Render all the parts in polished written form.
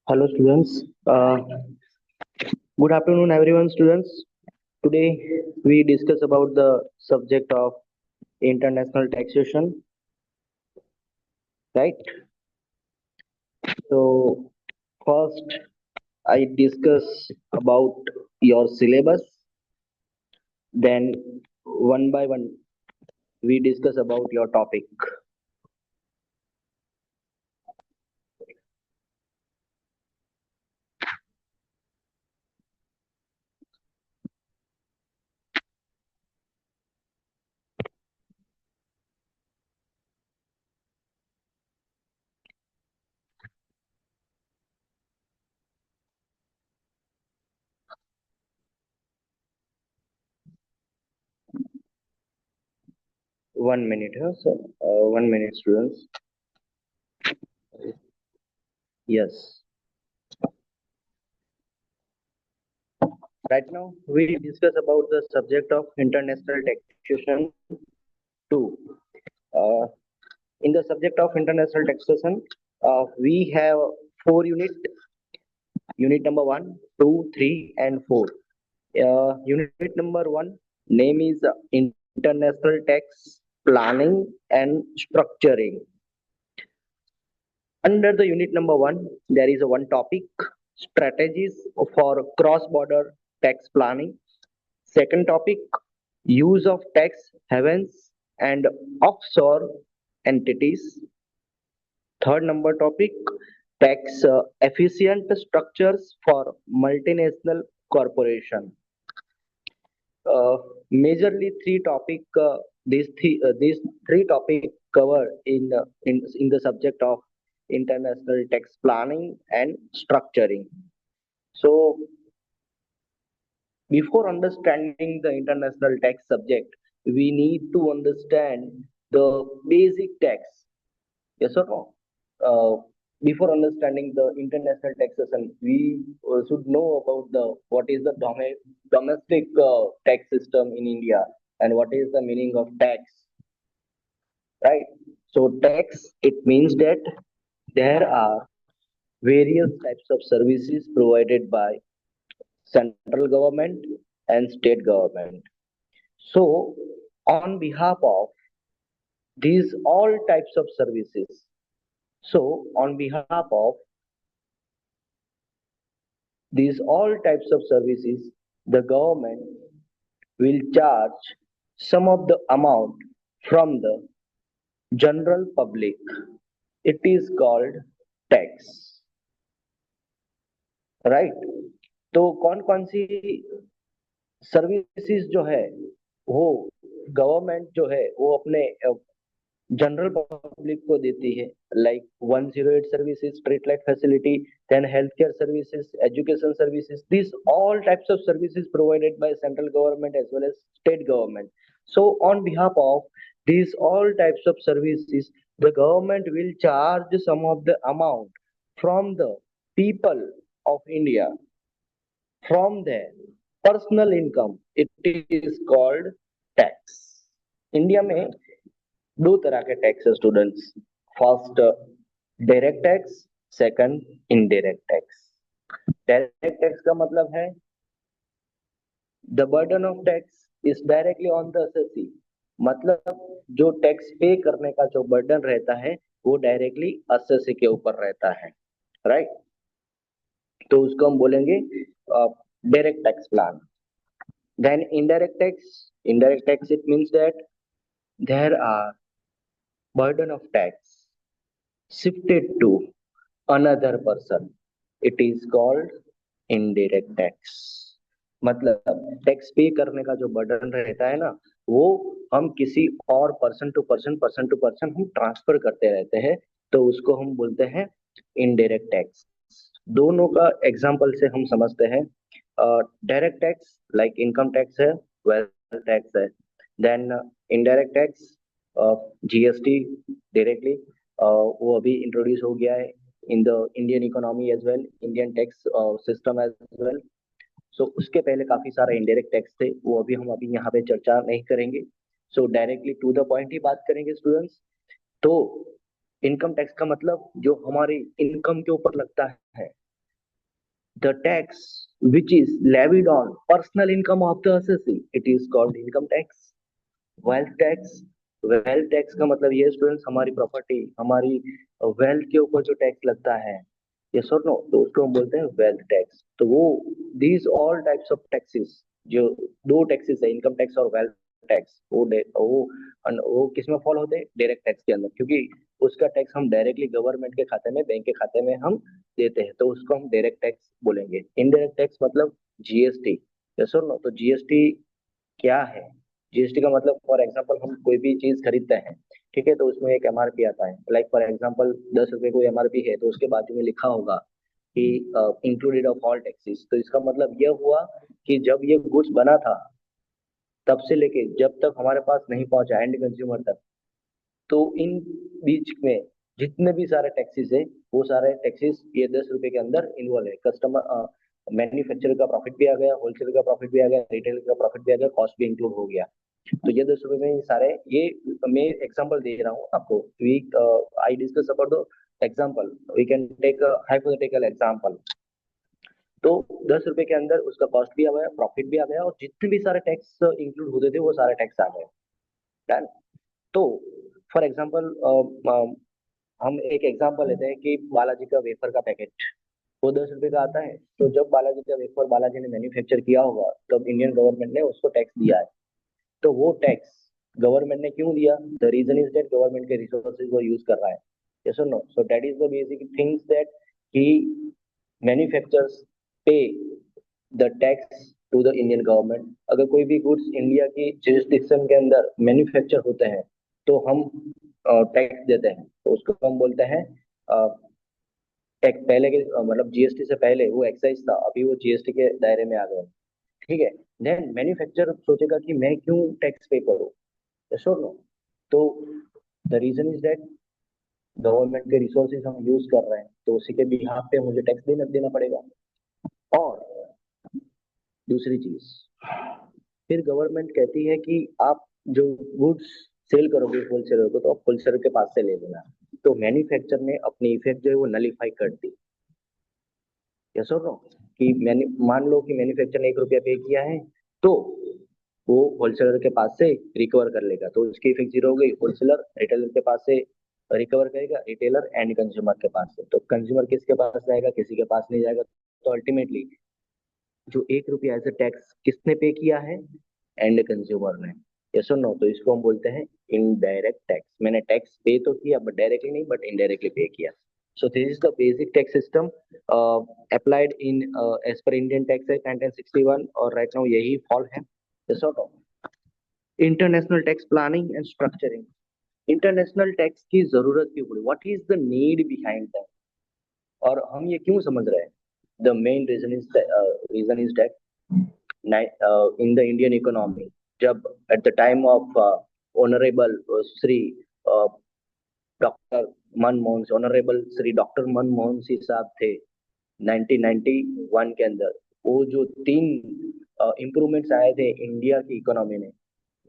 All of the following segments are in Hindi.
Hello students. Good afternoon everyone students. Today we discuss about the subject of international taxation, right? So first I discuss about your syllabus, then one by one we discuss about your topic. 1 minute, huh? So 1 minute students. Yes. Right now we discuss about the subject of international taxation 2. Uh, in the subject of international taxation, we have 4 units. Unit number 1, 2, 3, and 4. Unit number 1 name is International Tax Planning and Structuring. Under the unit number 1, there is a one topic, strategies for cross-border tax planning. Second topic, use of tax havens and offshore entities. Third number topic, tax efficient structures for multinational corporation. Uh, Majorly three topic these three topic cover in the subject of international tax planning and structuring. So before understanding the international tax subject, we need to understand the basic tax. Yes or no? Before understanding the international taxation, we should know about the what is the domestic tax system in India and what is the meaning of tax, right? So tax it means that there are various types of services provided by central government and state government. So on behalf of these all types of services, so on behalf of these all types of services, the government will charge some of the amount from the general public. It is called tax, right? तो कौन कौन सी सर्विसेज जो है वो गवर्नमेंट जो है वो अपने जनरल पब्लिक को देती है, like 108 services, street light facility, then health care services, education services, this all types of services provided by central government as well as state government. So on behalf of these all types of services, the government will charge some of the amount from the people of India, from their personal income. It is called tax. India में दो तरह के टैक्स है students. First direct tax, second indirect tax. Direct tax का मतलब है the burden of tax is directly on the assessee. मतलब जो टैक्स पे करने का जो बर्डन रहता है वो डायरेक्टली असेसी के ऊपर रहता है, राइट? तो उसको हम बोलेंगे direct tax plan. Then indirect tax. Indirect tax it means that there are burden of tax shifted to another person. It is called indirect tax. मतलब टैक्स पे करने का जो बर्डन रहता है ना, वो हम किसी और पर्सन टू पर्सन हम ट्रांसफर करते रहते हैं, तो उसको हम बोलते हैं इनडायरेक्ट टैक्स. दोनों का एग्जांपल से हम समझते हैं. Direct tax like income tax है, वेल्थ टैक्स है. Then indirect tax, GST directly वो अभी इंट्रोड्यूस हो गया है in the Indian economy as well, Indian tax system as well. So उसके पहले काफी सारे इनडायरेक्ट टैक्स थे, वो अभी हम यहाँ पे चर्चा नहीं करेंगे. So directly to the point ही बात करेंगे स्टूडेंट्स। तो इनकम टैक्स का मतलब जो हमारी इनकम के ऊपर लगता है, the tax which is levied on personal income of the assessee, it is called income tax. Wealth tax, wealth tax का मतलब ये स्टूडेंट्स हमारी प्रॉपर्टी, हमारी वेल्थ के ऊपर जो टैक्स लगता है, यस और नो, तो उसको हम बोलते हैं वेल्थ टैक्स। तो वो these all types of taxes, जो दो टैक्सेस है, इनकम टैक्स और वेल्थ टैक्स, वो किस में फॉल होते हैं? डायरेक्ट टैक्स के अंदर, क्योंकि उसका टैक्स हम डायरेक्टली गवर्नमेंट के खाते में, बैंक के खाते में हम देते हैं, तो उसको हम डायरेक्ट टैक्स बोलेंगे। इनडायरेक्ट टैक्स मतलब जीएसटी, यस और नो। तो जीएसटी क्या है? जीएसटी का मतलब फॉर एग्जांपल हम कोई भी चीज खरीदते हैं, ठीक है, तो उसमें एक एमआरपी आता है। लाइक फॉर एग्जांपल 10 रुपए को एमआरपी है, तो उसके बाजू में लिखा होगा कि इंक्लूडेड ऑफ ऑल टैक्सेस। तो इसका मतलब यह हुआ कि जब ये गुड्स बना था, तब से लेके जब तक हमारे पास नहीं पहुंचा एंड कंज्यूमर तक, तो इन बीच में जितने भी सारे टैक्सेस है, वो सारे टैक्सेस ये 10 रुपए के अंदर इन्वॉल्व है। कस्टमर, मैन्युफैक्चरर का प्रॉफिट भी आ गया, होलसेल का प्रॉफिट भी आ गया, रिटेल का प्रॉफिट भी आ गया, कॉस्ट भी इंक्लूड हो गया। तो ये 10 रुपए में सारे ये, मैं एग्जांपल दे रहा हूँ आपको। We I discuss about the example, we can take hypothetical example. तो 10 रुपए के अंदर उसका कॉस्ट भी आ गया, प्रॉफिट भी आ गया, और जितने भी सारे टैक्स इंक्लूड होते थे वो सारे टैक्स आ गए। डन। तो फॉर एग्जांपल हम एक एग्जांपल लेते हैं कि बालाजी का वेफर का पैकेट, वो 10 रुपए का आता है। तो जब बालाजी का वेफर बालाजी ने मैन्युफैक्चर किया होगा, तब इंडियन गवर्नमेंट ने उसको टैक्स दिया है। तो वो टैक्स गवर्नमेंट ने क्यों दिया? The reason is that government के रिसोर्सेज को यूज कर रहा है, यस और no. So that is the basic things that ही manufacturers pay the tax to the Indian government. अगर कोई भी गुड्स इंडिया की जुरिस्डिक्शन के अंदर मैन्युफैक्चर होते हैं, तो हम टैक्स देते हैं, तो उसको हम बोलते हैं टैक्स। पहले के मतलब जीएसटी से पहले वो एक्साइज था, अभी वो जीएसटी के दायरे में आ गए, ठीक है। देन मैन्युफैक्चरर सोचेगा कि मैं क्यों टैक्स पे करूँ, यस और नो। तो the reason is that government के रिसोर्सेज हम यूज कर रहे हैं, तो उसी के बिहाफ पे मुझे टैक्स देना देना पड़ेगा। और दूसरी चीज, फिर गवर्नमेंट कहती है कि आप जो गुड्स सेल करोगे होलसेलर को, तो आप होलसेलर के पास से ले लेना। तो मैन्युफैक्चर ने अपनी इफेक्ट जो है वो नलीफाई कर दी, यस और नो। कि मैंने मान लो कि मैन्युफैक्चर ने 1 रुपया पे किया है, तो वो होलसेलर के पास से रिकवर कर लेगा, तो उसकी इफेक्ट जीरो हो गई। होलसेलर रिटेलर के पास से रिकवर करेगा, रिटेलर एंड कंज्यूमर के पास से। तो कंज्यूमर किसके पास जाएगा? किसी के पास नहीं जाएगा। तो अल्टीमेटली जो 1 रुपया एज ए टैक्स किसने पे किया है? एंड कंज्यूमर ने, यस और नो। तो इसको हम बोलते हैं इनडायरेक्ट टैक्स। मैंने टैक्स पे तो किया, बट डायरेक्टली नहीं, बट इनडायरेक्टली पे किया। So this is the basic tax system applied in as per Indian Tax Act 1961, और right now यही फॉल है। Yes or no? International tax planning and structuring. International tax की जरूरत क्यों पड़ी? What is the need behind that, और हम ये क्यों समझ रहे हैं? The main reason is that in the Indian economy, जब at the time of honorable Shri doctor Manmohan, honourable Shri doctor Manmohan Singh साहब थे 1991 के अंदर, वो जो 3 इम्प्रूवमेंट्स आए थे इंडिया की इकोनॉमी में,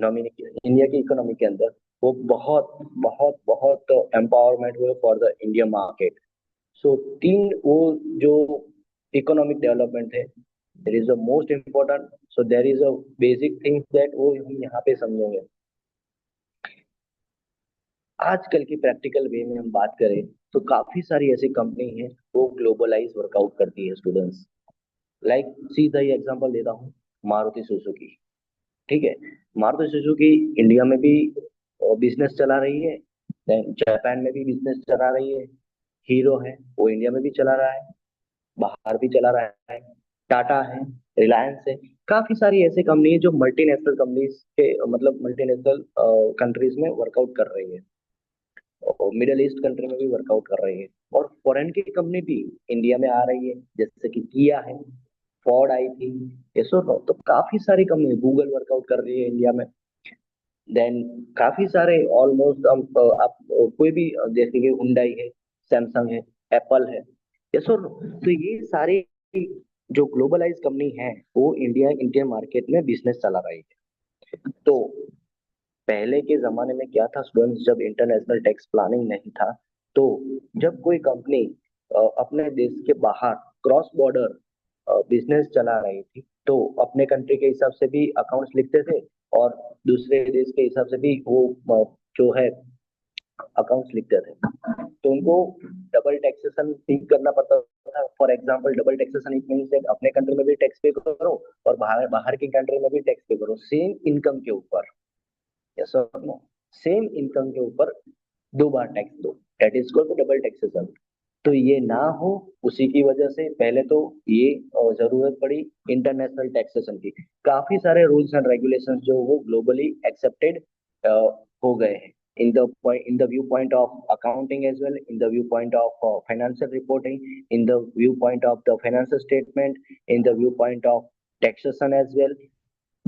इंडिया की इकोनॉमी के अंदर, वो बहुत बहुत बहुत एम्पावरमेंट हुए for the Indian market. So 3 वो जो इकोनॉमिक डेवलपमेंट है, there is the most important. So there is a basic things that वो हम यहाँ पे समझेंगे। आजकल की प्रैक्टिकल वे में हम बात करें, तो काफी सारी ऐसी कंपनी है वो ग्लोबलाइज वर्कआउट करती है स्टूडेंट्स। लाइक सीधा ही एग्जांपल देता हूँ, मारुति सुजुकी, ठीक है। मारुति सुजुकी इंडिया में भी बिजनेस चला रही है, देन जापान में भी बिजनेस चला रही है। हीरो है, वो इंडिया में भी चला रहा है, बाहर भी चला रहा है। टाटा है, रिलायंस है, काफी सारी ऐसी कंपनी है जो मल्टीनेशनल कंपनीज के मतलब मल्टीनेशनल कंट्रीज में वर्कआउट कर रही है, और मिडिल ईस्ट कंट्री में भी वर्कआउट कर रही है। और फॉरेन की कंपनी भी इंडिया में आ रही है, जैसे कि किया है, फोर्ड आई थी, यस और नो। तो काफी सारी कंपनी, गूगल वर्कआउट कर रही है इंडिया में। देन काफी सारे ऑलमोस्ट आप कोई भी जैसे कि हुंडई है, सैमसंग है, एप्पल है, यस और नो। तो ये सारे जो ग्लोबलाइज कंपनी है, वो इंडियन मार्केट में बिजनेस चला रही है। तो पहले के जमाने में क्या था स्टूडेंट्स, जब इंटरनेशनल टैक्स प्लानिंग नहीं था, तो जब कोई कंपनी अपने देश के बाहर क्रॉस बॉर्डर बिजनेस चला रही थी, तो अपने कंट्री के हिसाब से भी अकाउंट्स लिखते थे और दूसरे देश के हिसाब से भी वो जो है अकाउंट्स लिखते थे। तो उनको डबल टैक्सेशन थिंक करना पड़ता था। For example double taxation it means that अपने कंट्री में भी टैक्स पे करो और बाहर बाहर की कंट्री में भी टैक्स पे करो सेम इनकम के ऊपर। यस और नो? सेम इनकम के ऊपर दो बार टैक्स दो, that is called double taxation. तो ये ना हो, उसी की वजह से पहले तो ये जरूरत पड़ी इंटरनेशनल टैक्सेशन की। काफी सारे रूल्स एंड रेगुलेशंस जो वो ग्लोबली एक्सेप्टेड हो गए हैं in the viewpoint of accounting as well, in the viewpoint of financial reporting, in the viewpoint of the financial statement, in the viewpoint of taxation as well।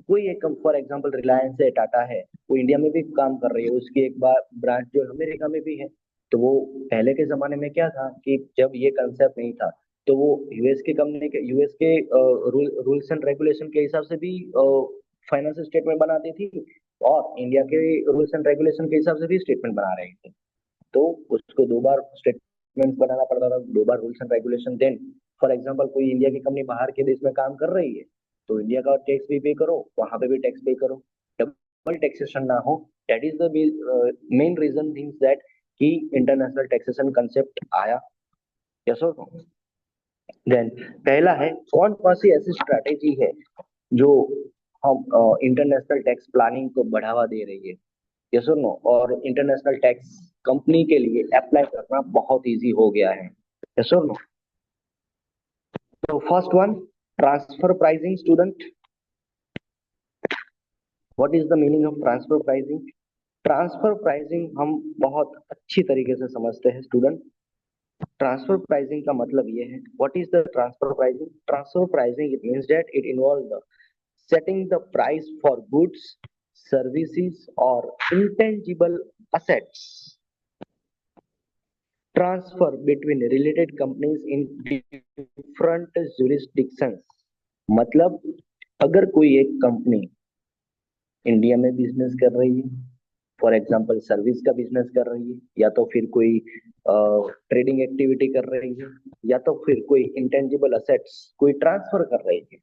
कोई एक फॉर एग्जांपल रिलायंस है, टाटा है, वो इंडिया में भी काम कर रही है, उसकी एक बार ब्रांच जो अमेरिका में भी है। तो वो पहले के जमाने में क्या था कि जब ये कंसेप्ट नहीं था, तो वो यूएस के कंपनी के यूएस के रूल्स एंड रेगुलेशन के हिसाब से भी फाइनेंशियल स्टेटमेंट बनाती थी और इंडिया के रूल्स एंड रेगुलेशन के हिसाब से भी स्टेटमेंट बना रही थी। तो उसको दो बार स्टेटमेंट बनाना पड़ता था, दो बार rules and regulation. Then for example कोई इंडिया की कंपनी बाहर के देश में काम कर रही है, तो इंडिया का टैक्स भी पे करो, वहां पे भी टैक्स पे करो, डबल टैक्सेशन ना हो। That is the main reason things that कि इंटरनेशनल टैक्सेशन कंसेप्ट आया। यस और नो? देन पहला है, कौन कौन सी ऐसी स्ट्रैटेजी है जो हम इंटरनेशनल टैक्स प्लानिंग को बढ़ावा दे रही है। यस और नो? और इंटरनेशनल टैक्स कंपनी के लिए अप्लाई करना बहुत इजी हो गया है। यस और नो? तो first one, transfer pricing student. What is the meaning of transfer pricing? Transfer pricing हम बहुत अच्छी तरीके से समझते हैं स्टूडेंट। ट्रांसफर प्राइसिंग का मतलब ये है, what is the transfer pricing? Transfer pricing it means that it involve the setting the price for goods, services, or intangible assets transfer between related companies in different jurisdictions। मतलब अगर कोई एक कंपनी इंडिया में बिजनेस कर रही है, फॉर एग्जांपल सर्विस का बिजनेस कर रही है, या तो फिर कोई ट्रेडिंग एक्टिविटी कर रही है, या तो फिर कोई इंटेंजिबल असेट्स कोई ट्रांसफर कर रही है,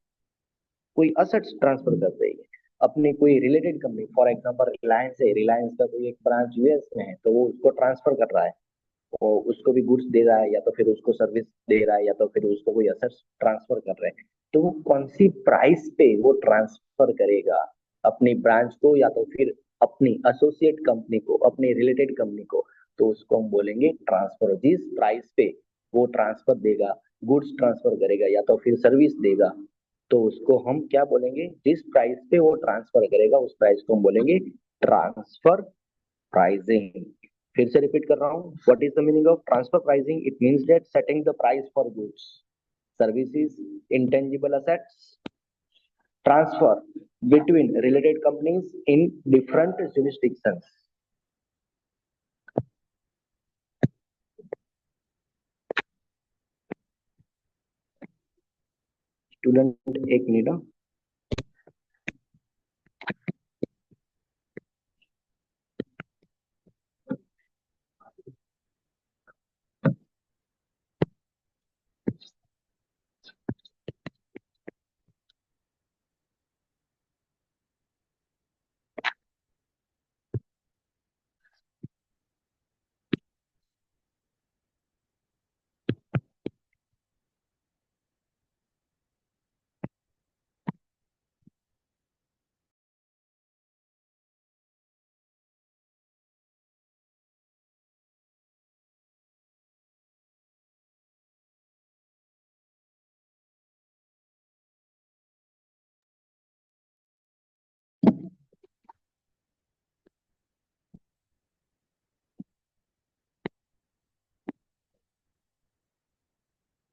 कोई असेट्स ट्रांसफर कर रही है अपनी कोई related company, for example Reliance है, रिलायंस का कोई एक ब्रांच यूएस में है, तो वो उसको ट्रांसफर कर रहा है, वो उसको भी गुड्स दे रहा है, या तो फिर उसको सर्विस दे रहा है, या तो फिर उसको कोई असेट्स ट्रांसफर कर रहे हैं। तो वो कौन सी प्राइस पे वो ट्रांसफर करेगा अपनी ब्रांच को, या तो फिर अपनी एसोसिएट कंपनी को, अपनी रिलेटेड कंपनी को, तो उसको हम बोलेंगे ट्रांसफर। जिस प्राइस पे वो ट्रांसफर देगा, गुड्स ट्रांसफर करेगा या तो फिर सर्विस देगा, तो उसको हम क्या बोलेंगे? जिस प्राइस पे वो ट्रांसफर करेगा उस प्राइस को हम बोलेंगे ट्रांसफर प्राइसिंग। फिर से रिपीट कर रहा हूँ, what is the meaning of transfer pricing? It means that setting the price for goods, services, intangible assets transfer between related companies in different jurisdictions। Student एक मिनट,